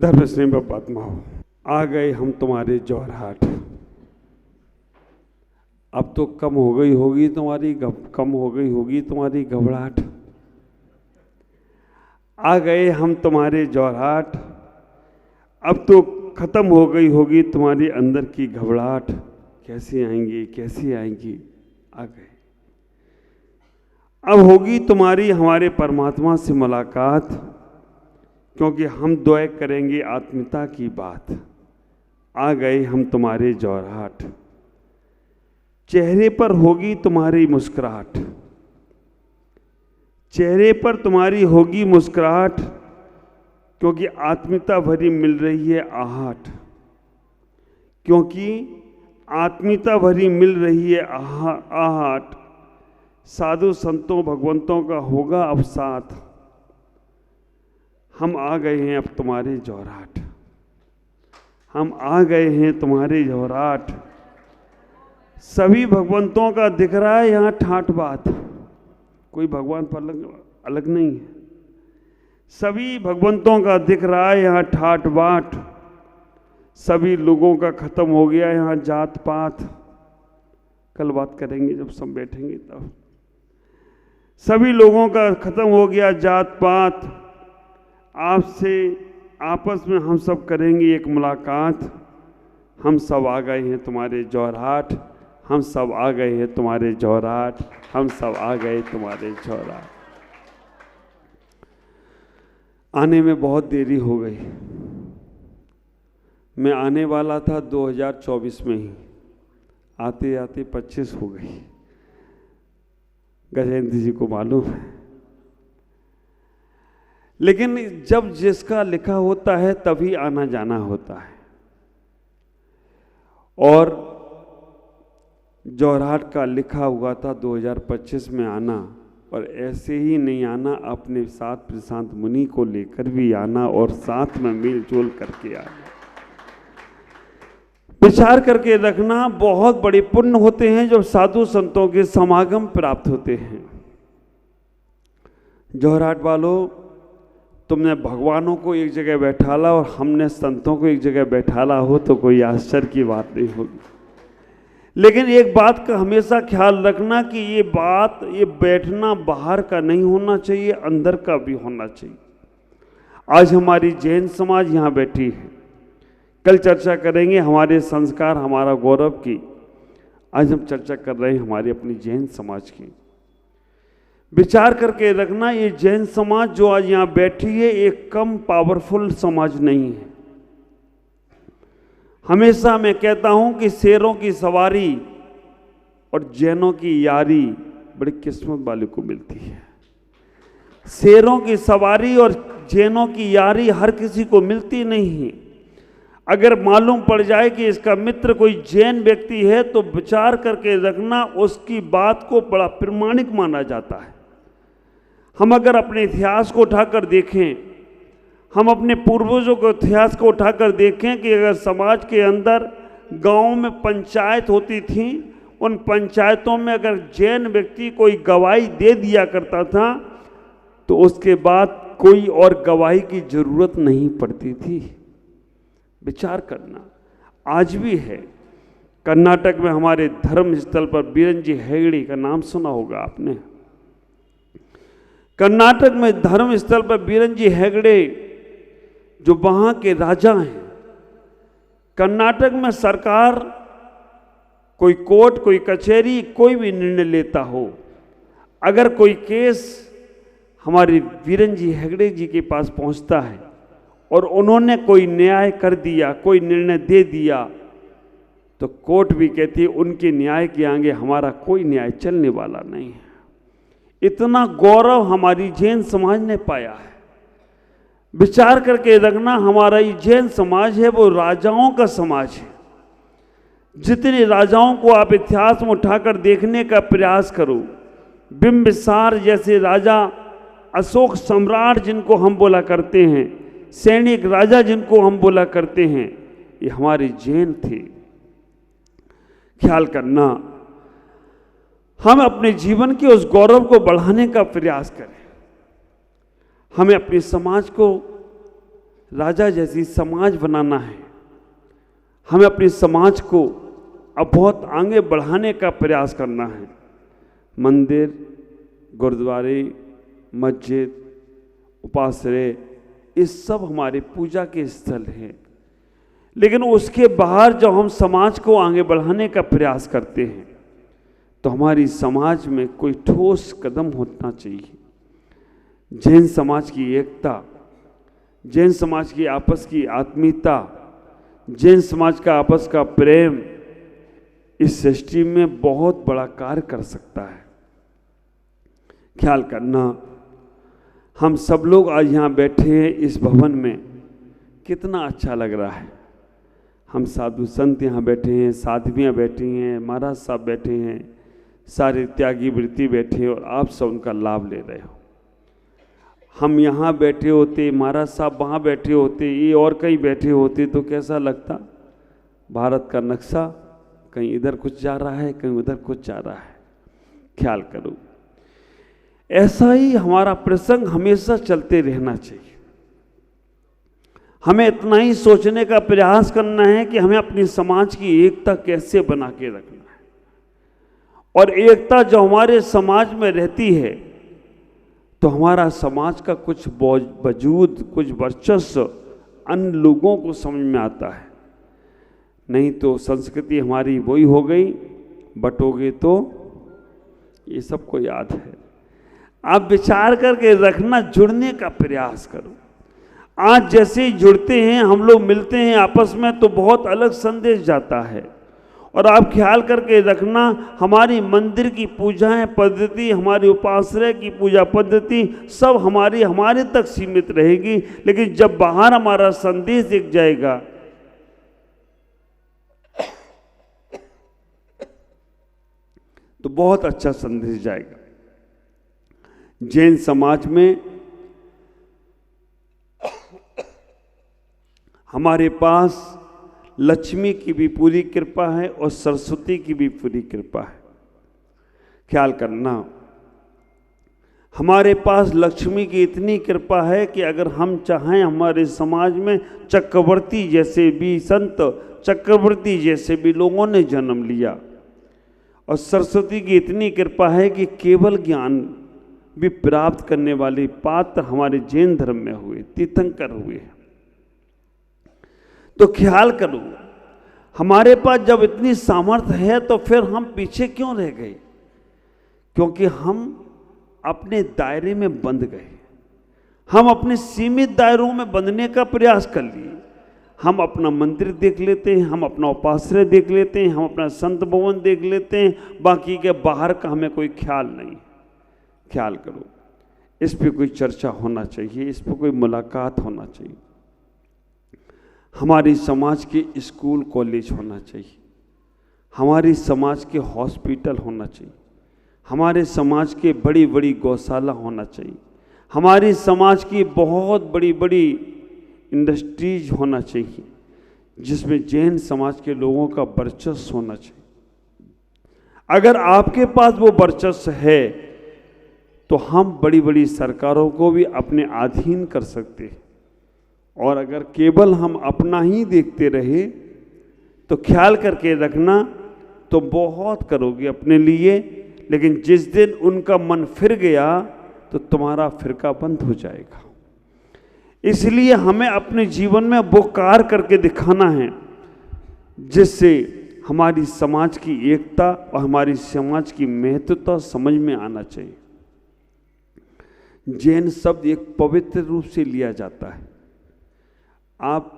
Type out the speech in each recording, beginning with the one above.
धर्म स्नेह बात्मा हो। आ गए हम तुम्हारे जौहराट। अब तो कम हो गई होगी तुम्हारी घबराहट। आ गए हम तुम्हारे जौहराट। अब तो खत्म हो गई होगी तुम्हारी अंदर की घबराहट। कैसे आएंगी आ गए। अब होगी तुम्हारी हमारे परमात्मा से मुलाकात, क्योंकि हम दुआ करेंगे आत्मीयता की बात। आ गए हम तुम्हारे जौहराट। चेहरे पर होगी तुम्हारी मुस्कुराहट। चेहरे पर तुम्हारी होगी मुस्कुराहट, क्योंकि आत्मीयता भरी मिल रही है आहट। क्योंकि आत्मीयता भरी मिल रही है आहट। साधु संतों भगवंतों का होगा अब साथ। हम आ गए हैं अब तुम्हारे जौहराट। हम आ गए हैं तुम्हारे जौहराट। सभी भगवंतों का दिख रहा है यहाँ ठाठ बात। कोई भगवान पर अलग नहीं है। सभी भगवंतों का दिख रहा है यहाँ ठाठ बाट। सभी लोगों का खत्म हो गया यहाँ जात पात। कल बात करेंगे जब सब बैठेंगे तब। सभी लोगों का खत्म हो गया जात पात। आपसे आपस में हम सब करेंगे एक मुलाकात। हम सब आ गए हैं तुम्हारे जौहराट। हम सब आ गए हैं तुम्हारे जौहराट। हम सब आ गए तुम्हारे जौहराट। आने में बहुत देरी हो गई। मैं आने वाला था 2024 में ही, आते आते 25 हो गई। गजेंद्र जी को मालूम है। लेकिन जब जिसका लिखा होता है तभी आना जाना होता है। और जौहराट का लिखा हुआ था 2025 में आना, और ऐसे ही नहीं आना, अपने साथ प्रशांत मुनि को लेकर भी आना और साथ में मिलजुल करके आना। विचार करके रखना, बहुत बड़े पुण्य होते हैं जब साधु संतों के समागम प्राप्त होते हैं। जौहराट वालों, तुमने भगवानों को एक जगह बैठाला और हमने संतों को एक जगह बैठाला हो तो कोई आश्चर्य की बात नहीं होगी। लेकिन एक बात का हमेशा ख्याल रखना कि ये बैठना बाहर का नहीं होना चाहिए, अंदर का भी होना चाहिए। आज हमारी जैन समाज यहाँ बैठी है। कल चर्चा करेंगे हमारे संस्कार हमारा गौरव की। आज हम चर्चा कर रहे हैं हमारी अपनी जैन समाज की। विचार करके रखना, ये जैन समाज जो आज यहाँ बैठी है एक कम पावरफुल समाज नहीं है। हमेशा मैं कहता हूं कि शेरों की सवारी और जैनों की यारी बड़ी किस्मत वाले को मिलती है। शेरों की सवारी और जैनों की यारी हर किसी को मिलती नहीं है। अगर मालूम पड़ जाए कि इसका मित्र कोई जैन व्यक्ति है तो विचार करके रखना, उसकी बात को बड़ा प्रमाणिक माना जाता है। हम अगर अपने इतिहास को उठाकर देखें, हम अपने पूर्वजों के इतिहास को उठाकर देखें कि अगर समाज के अंदर गांव में पंचायत होती थी, उन पंचायतों में अगर जैन व्यक्ति कोई गवाही दे दिया करता था तो उसके बाद कोई और गवाही की जरूरत नहीं पड़ती थी। विचार करना, आज भी है। कर्नाटक में हमारे धर्म स्थल पर बीरन जी हेगड़े का नाम सुना होगा आपने। कर्नाटक में धर्म स्थल पर बीरन जी हेगड़े जो वहां के राजा हैं। कर्नाटक में सरकार, कोई कोर्ट, कोई कचहरी, कोई भी निर्णय लेता हो, अगर कोई केस हमारे बीरन जी हेगड़े जी के पास पहुंचता है और उन्होंने कोई न्याय कर दिया, कोई निर्णय दे दिया, तो कोर्ट भी कहती है उनके न्याय के आगे हमारा कोई न्याय चलने वाला नहीं है। इतना गौरव हमारी जैन समाज ने पाया है। विचार करके रखना, हमारा ये जैन समाज है वो राजाओं का समाज है। जितने राजाओं को आप इतिहास में उठाकर देखने का प्रयास करो, बिंबिसार जैसे राजा, अशोक सम्राट जिनको हम बोला करते हैं, सैनिक राजा जिनको हम बोला करते हैं, ये हमारे जैन थे। ख्याल करना, हम अपने जीवन के उस गौरव को बढ़ाने का प्रयास करें। हमें अपने समाज को राजा जैसी समाज बनाना है। हमें अपनी समाज को अब बहुत आगे बढ़ाने का प्रयास करना है। मंदिर, गुरुद्वारे, मस्जिद, उपाश्रय, ये सब हमारे पूजा के स्थल हैं। लेकिन उसके बाहर जब हम समाज को आगे बढ़ाने का प्रयास करते हैं तो हमारी समाज में कोई ठोस कदम होना चाहिए। जैन समाज की एकता, जैन समाज की आपस की आत्मीयता, जैन समाज का आपस का प्रेम इस सृष्टि में बहुत बड़ा कार्य कर सकता है। ख्याल करना, हम सब लोग आज यहाँ बैठे हैं इस भवन में, कितना अच्छा लग रहा है। हम साधु संत यहाँ बैठे हैं, साध्वियाँ बैठी हैं, महाराज साहब बैठे हैं, सारे त्यागी वृत्ति बैठे हैं और आप सब उनका लाभ ले रहे हो। हम यहाँ बैठे होते, महाराज साहब वहाँ बैठे होते, ये और कहीं बैठे होते तो कैसा लगता? भारत का नक्शा कहीं इधर कुछ जा रहा है, कहीं उधर कुछ जा रहा है। ख्याल करो, ऐसा ही हमारा प्रसंग हमेशा चलते रहना चाहिए। हमें इतना ही सोचने का प्रयास करना है कि हमें अपनी समाज की एकता कैसे बना के रखना है। और एकता जो हमारे समाज में रहती है तो हमारा समाज का कुछ वजूद, कुछ वर्चस्व अन्य लोगों को समझ में आता है। नहीं तो संस्कृति हमारी वही हो गई, बटोगे तो ये सबको याद है। आप विचार करके रखना, जुड़ने का प्रयास करो। आज जैसे ही जुड़ते हैं, हम लोग मिलते हैं आपस में तो बहुत अलग संदेश जाता है। और आप ख्याल करके रखना, हमारी मंदिर की पूजाएं पद्धति, हमारी उपाश्रय की पूजा पद्धति सब हमारे तक सीमित रहेगी। लेकिन जब बाहर हमारा संदेश दिख जाएगा तो बहुत अच्छा संदेश जाएगा। जैन समाज में हमारे पास लक्ष्मी की भी पूरी कृपा है और सरस्वती की भी पूरी कृपा है। ख्याल करना, हमारे पास लक्ष्मी की इतनी कृपा है कि अगर हम चाहें हमारे समाज में चक्रवर्ती जैसे भी संत, चक्रवर्ती जैसे भी लोगों ने जन्म लिया। और सरस्वती की इतनी कृपा है कि केवल ज्ञान भी प्राप्त करने वाले पात्र हमारे जैन धर्म में हुए, तीर्थंकर हुए। तो ख्याल करो, हमारे पास जब इतनी सामर्थ्य है तो फिर हम पीछे क्यों रह गए? क्योंकि हम अपने दायरे में बंध गए। हम अपने सीमित दायरों में बंधने का प्रयास कर लिए। हम अपना मंदिर देख लेते हैं, हम अपना उपाश्रय देख लेते हैं, हम अपना संत भवन देख लेते हैं, बाकी के बाहर का हमें कोई ख्याल नहीं। ख्याल करो, इस पे कोई चर्चा होना चाहिए, इस पे कोई मुलाकात होना चाहिए। हमारी समाज के स्कूल कॉलेज होना चाहिए, हमारी समाज के हॉस्पिटल होना चाहिए, हमारे समाज के बड़ी बड़ी गौशाला होना चाहिए, हमारी समाज की बहुत बड़ी बड़ी इंडस्ट्रीज होना चाहिए जिसमें जैन समाज के लोगों का वर्चस्व होना चाहिए। अगर आपके पास वो वर्चस्व है तो हम बड़ी बड़ी सरकारों को भी अपने अधीन कर सकते हैं। और अगर केवल हम अपना ही देखते रहे तो ख्याल करके रखना, तो बहुत करोगे अपने लिए, लेकिन जिस दिन उनका मन फिर गया तो तुम्हारा फिरका बंद हो जाएगा। इसलिए हमें अपने जीवन में वो कार्य करके दिखाना है जिससे हमारी समाज की एकता और हमारी समाज की महत्वता समझ में आना चाहिए। जैन शब्द एक पवित्र रूप से लिया जाता है। आप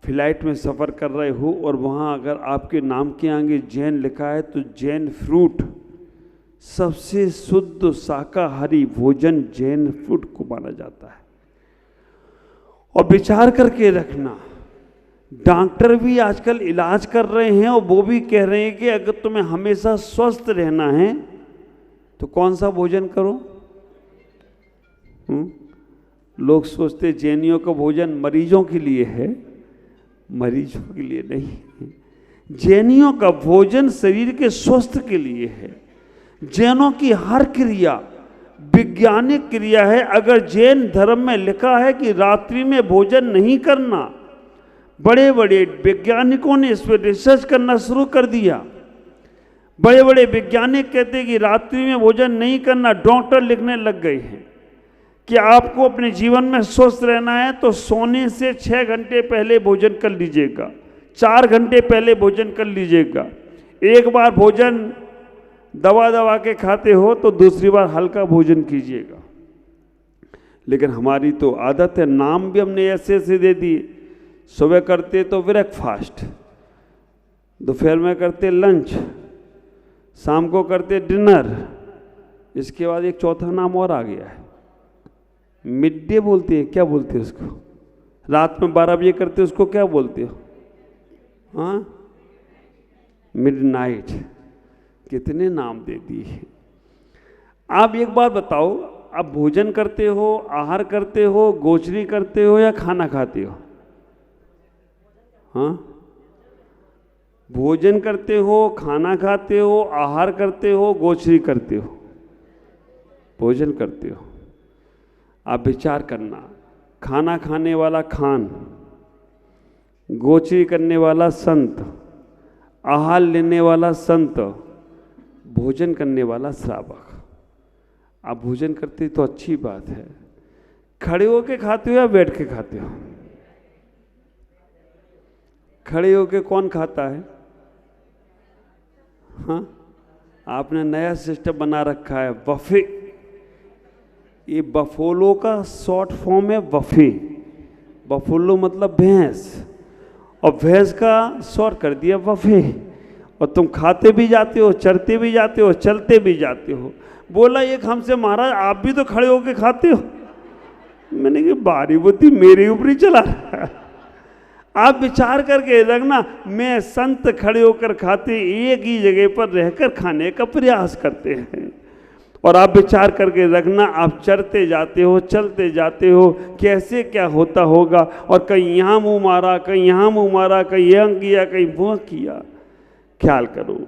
फ्लाइट में सफ़र कर रहे हो और वहाँ अगर आपके नाम के आगे जैन लिखा है तो जैन फ्रूट, सबसे शुद्ध शाकाहारी भोजन जैन फ्रूट को माना जाता है। और विचार करके रखना, डॉक्टर भी आजकल इलाज कर रहे हैं और वो भी कह रहे हैं कि अगर तुम्हें हमेशा स्वस्थ रहना है तो कौन सा भोजन करो। लोग सोचते जैनियों का भोजन मरीजों के लिए है, मरीजों के लिए नहीं है। जैनियों का भोजन शरीर के स्वस्थ के लिए है। जैनों की हर क्रिया वैज्ञानिक क्रिया है। अगर जैन धर्म में लिखा है कि रात्रि में भोजन नहीं करना, बड़े बड़े वैज्ञानिकों ने इस पर रिसर्च करना शुरू कर दिया। बड़े बड़े वैज्ञानिक कहते हैं कि रात्रि में भोजन नहीं करना। डॉक्टर लिखने लग गए हैं कि आपको अपने जीवन में स्वस्थ रहना है तो सोने से 6 घंटे पहले भोजन कर लीजिएगा, 4 घंटे पहले भोजन कर लीजिएगा। एक बार भोजन दबा के खाते हो तो दूसरी बार हल्का भोजन कीजिएगा। लेकिन हमारी तो आदत है, नाम भी हमने ऐसे ऐसे दे दिए। सुबह करते तो ब्रेकफास्ट, दोपहर में करते लंच, शाम को करते डिनर, इसके बाद एक चौथा नाम और आ गया है, मिड डे बोलते हैं। क्या बोलते हैं उसको? रात में 12 बजे करते उसको क्या बोलते हो? हाँ, मिडनाइट। कितने नाम दे दिए। आप एक बार बताओ, आप भोजन करते हो, आहार करते हो, गोचरी करते हो या खाना खाते हो? हाँ, भोजन करते हो, खाना खाते हो, आहार करते हो, गोचरी करते हो? भोजन करते हो। आप विचार करना, खाना खाने वाला खान, गोचरी करने वाला संत, आहार लेने वाला संत, भोजन करने वाला श्रावक। आप भोजन करते तो अच्छी बात है। खड़े होके खाते हो या बैठ के खाते हो? खड़े होके कौन खाता है? हाँ, आपने नया सिस्टम बना रखा है, बफे। ये बफोलो का शॉर्ट फॉर्म है बफे। बफोलो मतलब भैंस, और भैंस का शॉर्ट कर दिया बफे। और तुम खाते भी जाते हो, चरते भी जाते हो, चलते भी जाते हो। बोला एक हमसे, महाराज आप भी तो खड़े होके खाते हो। मैंने कहा बारी बुद्धि मेरे ऊपर ही चला रहा है। आप विचार करके रखना, मैं संत खड़े होकर खाते एक ही जगह पर रहकर खाने का प्रयास करते हैं। और आप विचार करके रखना, आप चरते जाते हो, चलते जाते हो, कैसे क्या होता होगा। और कहीं यहाँ मुँह मारा, कहीं यहाँ मुँह मारा, कहीं यहाँ किया, कहीं वो किया। ख्याल करो,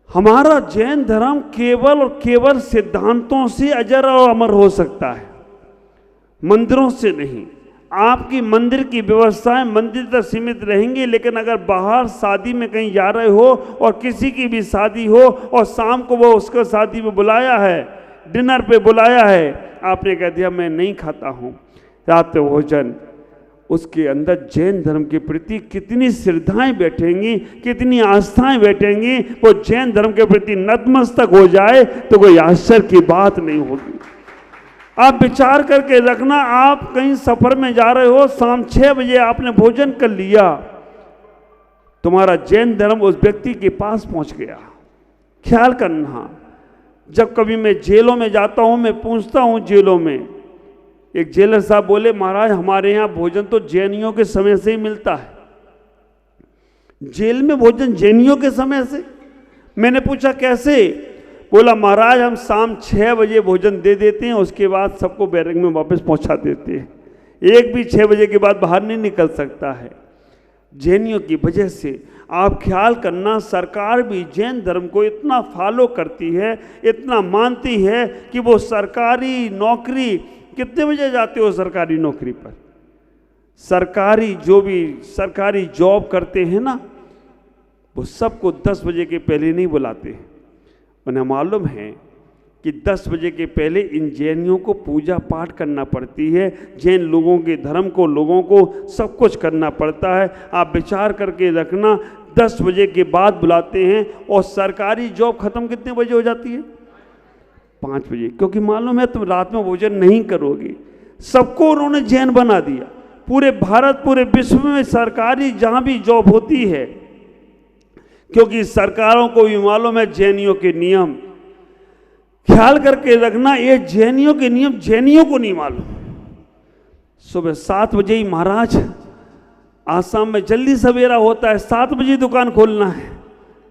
हमारा जैन धर्म केवल और केवल सिद्धांतों से अजर और अमर हो सकता है, मंदिरों से नहीं। आपकी मंदिर की व्यवस्थाएं मंदिर तक सीमित रहेंगी, लेकिन अगर बाहर शादी में कहीं जा रहे हो और किसी की भी शादी हो और शाम को वो उसको शादी में बुलाया है, डिनर पे बुलाया है, आपने कह दिया मैं नहीं खाता हूँ रात भोजन, उसके अंदर जैन धर्म के प्रति कितनी श्रद्धाएं बैठेंगी, कितनी आस्थाएं बैठेंगी। वो जैन धर्म के प्रति नतमस्तक हो जाए तो कोई आश्चर्य की बात नहीं होगी। आप विचार करके रखना, आप कहीं सफर में जा रहे हो, शाम 6 बजे आपने भोजन कर लिया, तुम्हारा जैन धर्म उस व्यक्ति के पास पहुंच गया। ख्याल करना, जब कभी मैं जेलों में जाता हूं, मैं पूछता हूं जेलों में, एक जेलर साहब बोले महाराज हमारे यहाँ भोजन तो जैनियों के समय से ही मिलता है। जेल में भोजन जैनियों के समय से? मैंने पूछा कैसे? बोला महाराज हम शाम 6 बजे भोजन दे देते हैं, उसके बाद सबको बैरक में वापस पहुंचा देते हैं। एक भी 6 बजे के बाद बाहर नहीं निकल सकता है जैनियों की वजह से। आप ख्याल करना, सरकार भी जैन धर्म को इतना फॉलो करती है, इतना मानती है कि वो सरकारी नौकरी, कितने बजे जाते हो सरकारी नौकरी पर? सरकारी जो भी सरकारी जॉब करते हैं ना, वो सबको 10 बजे के पहले नहीं बुलाते। उन्हें मालूम है कि 10 बजे के पहले इन जैनियों को पूजा पाठ करना पड़ती है, जैन लोगों के धर्म को, लोगों को सब कुछ करना पड़ता है। आप विचार करके रखना, 10 बजे के बाद बुलाते हैं और सरकारी जॉब खत्म कितने बजे हो जाती है? 5 बजे, क्योंकि मालूम है तुम रात में भोजन नहीं करोगे। सबको उन्होंने जैन बना दिया। पूरे भारत, पूरे विश्व में सरकारी जहां भी जॉब होती है, क्योंकि सरकारों को भी मालूम है जैनियों के नियम। ख्याल करके रखना, ये जैनियों के नियम जैनियों को नहीं मालूम। सुबह 7 बजे ही महाराज, आसाम में जल्दी सवेरा होता है, 7 बजे दुकान खोलना है,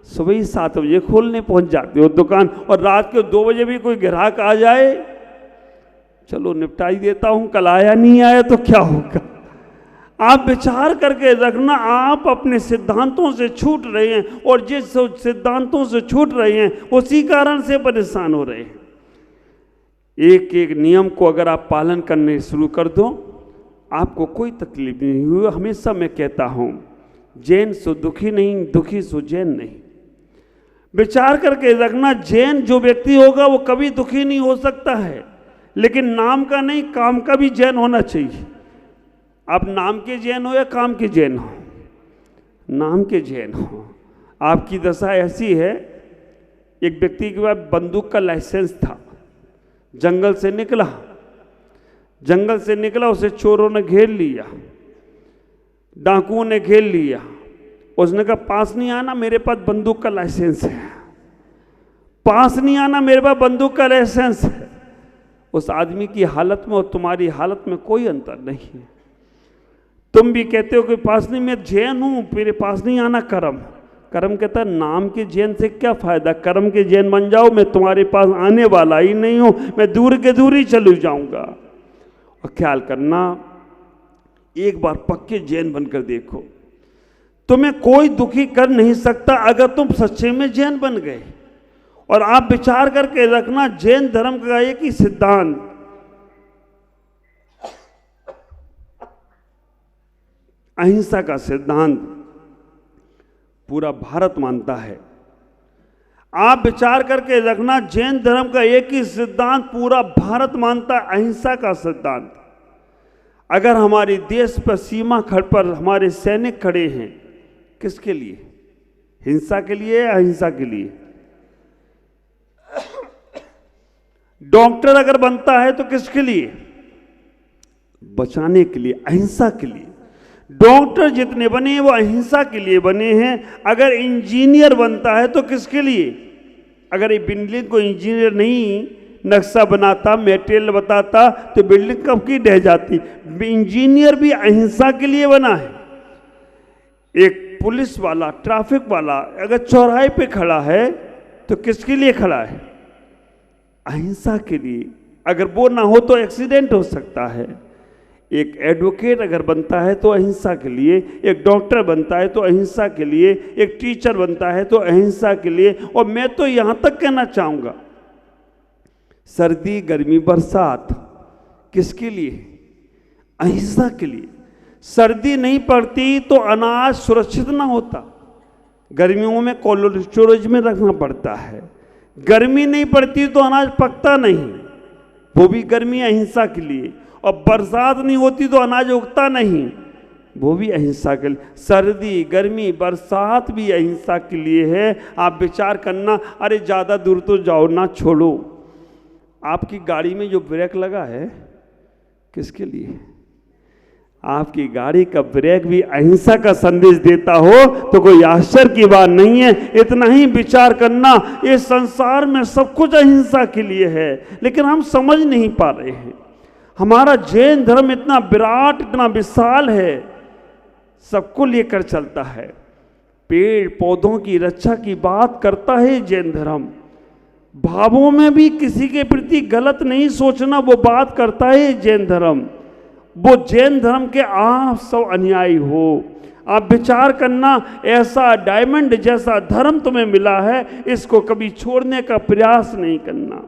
सुबह ही 7 बजे खोलने पहुंच जाते हो दुकान। और रात के 2 बजे भी कोई ग्राहक आ जाए, चलो निपटाई देता हूं, कल आया नहीं आया तो क्या होगा। आप विचार करके रखना, आप अपने सिद्धांतों से छूट रहे हैं, और जिस सिद्धांतों से छूट रहे हैं उसी कारण से परेशान हो रहे हैं। एक एक नियम को अगर आप पालन करने शुरू कर दो, आपको कोई तकलीफ नहीं हुई। हमेशा मैं कहता हूँ, जैन सो दुखी नहीं, दुखी सो जैन नहीं। विचार करके रखना, जैन जो व्यक्ति होगा वो कभी दुखी नहीं हो सकता है, लेकिन नाम का नहीं, काम का भी जैन होना चाहिए। आप नाम के जैन हो या काम के जैन हो, नाम के जैन हो। आपकी दशा ऐसी है, एक व्यक्ति के पास बंदूक का लाइसेंस था, जंगल से निकला, उसे चोरों ने घेर लिया, डाकुओं ने घेर लिया। उसने कहा पास नहीं आना, मेरे पास बंदूक का लाइसेंस है, पास नहीं आना, मेरे पास बंदूक का लाइसेंस है। उस आदमी की हालत में और तुम्हारी हालत में कोई अंतर नहीं है। तुम भी कहते हो कि पास नहीं, मैं जैन हूं, मेरे पास नहीं आना। कर्म कहता है नाम के जैन से क्या फायदा, कर्म के जैन बन जाओ, मैं तुम्हारे पास आने वाला ही नहीं हूं, मैं दूर के दूर ही चलू जाऊंगा। और ख्याल करना, एक बार पक्के जैन बनकर देखो, तुम्हें कोई दुखी कर नहीं सकता अगर तुम सच्चे में जैन बन गए। और आप विचार करके रखना, जैन धर्म का एक ही सिद्धांत, अहिंसा का सिद्धांत पूरा भारत मानता है। आप विचार करके रखना, जैन धर्म का एक ही सिद्धांत पूरा भारत मानता है, अहिंसा का सिद्धांत। अगर हमारे देश पर सीमा खड़ पर हमारे सैनिक खड़े हैं, किसके लिए? हिंसा के लिए या अहिंसा के लिए? डॉक्टर अगर बनता है तो किसके लिए? बचाने के लिए, अहिंसा के लिए। डॉक्टर जितने बने वो अहिंसा के लिए बने हैं। अगर इंजीनियर बनता है तो किसके लिए? अगर ये बिल्डिंग को इंजीनियर नहीं नक्शा बनाता, मटेरियल बताता, तो बिल्डिंग कब की ढह जाती। इंजीनियर भी अहिंसा के लिए बना है। एक पुलिस वाला, ट्रैफिक वाला अगर चौराहे पे खड़ा है तो किसके लिए खड़ा है? अहिंसा के लिए। अगर वो ना हो तो एक्सीडेंट हो सकता है। एक एडवोकेट अगर बनता है तो अहिंसा के लिए, एक डॉक्टर बनता है तो अहिंसा के लिए, एक टीचर बनता है तो अहिंसा के लिए। और मैं तो यहां तक कहना चाहूंगा, सर्दी, गर्मी, बरसात किसके लिए? अहिंसा के लिए। सर्दी नहीं पड़ती तो अनाज सुरक्षित ना होता, गर्मियों में कोल्ड स्टोरेज में रखना पड़ता है। गर्मी नहीं पड़ती तो अनाज पकता नहीं, वो भी गर्मी अहिंसा के लिए। और बरसात नहीं होती तो अनाज उगता नहीं, वो भी अहिंसा के लिए। सर्दी, गर्मी, बरसात भी अहिंसा के लिए है। आप विचार करना, अरे ज़्यादा दूर तो जाओ ना, छोड़ो। आपकी गाड़ी में जो ब्रेक लगा है किसके लिए? आपकी गाड़ी का ब्रेक भी अहिंसा का संदेश देता हो तो कोई आश्चर्य की बात नहीं है। इतना ही विचार करना, ये संसार में सब कुछ अहिंसा के लिए है, लेकिन हम समझ नहीं पा रहे हैं। हमारा जैन धर्म इतना विराट, इतना विशाल है, सबको लेकर चलता है। पेड़ पौधों की रक्षा की बात करता है जैन धर्म। भावों में भी किसी के प्रति गलत नहीं सोचना, वो बात करता है जैन धर्म। वो जैन धर्म के आप सब अनुयायी हो, आप विचार करना, ऐसा डायमंड जैसा धर्म तुम्हें मिला है, इसको कभी छोड़ने का प्रयास नहीं करना।